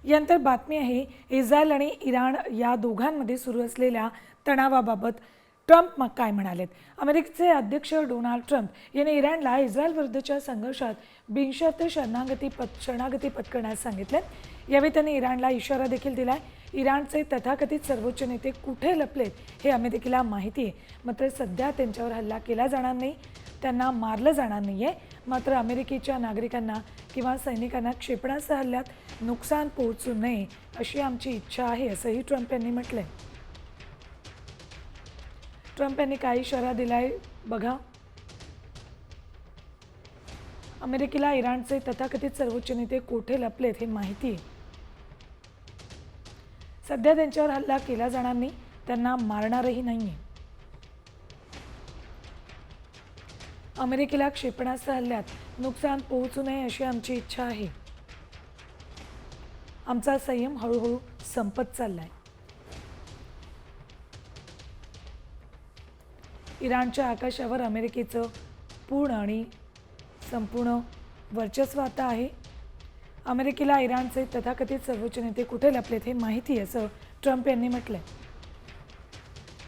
यानंतर बातमी आहे इस्रायल आणि इराण या दोघांमध्ये सुरू असलेल्या तणावाबाबत ट्रम्प मग काय म्हणालेत. अमेरिकेचे अध्यक्ष डोनाल्ड ट्रम्प यांनी इराणला इस्रायल विरुद्धच्या संघर्षात बिनशर्त शरणागती पत्करण्यास सांगितले. यावेळी त्यांनी इराणला इशारा देखील दिलाय. इराणचे तथाकथित सर्वोच्च नेते कुठे लपलेत हे अमेरिकेला माहिती आहे, मात्र सध्या त्यांच्यावर हल्ला केला जाणार नाही, त्यांना मारलं जाणार नाही आहे. मात्र अमेरिकेच्या नागरिकांना किंवा सैनिकांना क्षेपणास्त्र हल्ल्यात नुकसान पोहोचू नये अशी आमची इच्छा आहे, असंही ट्रम्प यांनी म्हटलंय. ट्रम्प यांनी काय इशारा दिलाय बघा. अमेरिकेला इराणचे तथाकथित सर्वोच्च नेते कोठे लपलेत हे माहिती आहे. सध्या त्यांच्यावर हल्ला केला जाणार नाही, त्यांना मारणारही नाहीये. अमेरिकेला क्षेपणास्त्र हल्ल्यात नुकसान पोहोचू नये अशी आमची इच्छा आहे. आमचा संयम हळूहळू संपत चाललाय. इराणच्या आकाशावर अमेरिकेचं पूर्ण आणि संपूर्ण वर्चस्व आता आहे. अमेरिकेला इराणचे तथाकथित सर्वोच्च नेते कुठे लपलेत हे माहिती आहे, असं ट्रम्प यांनी म्हटलंय.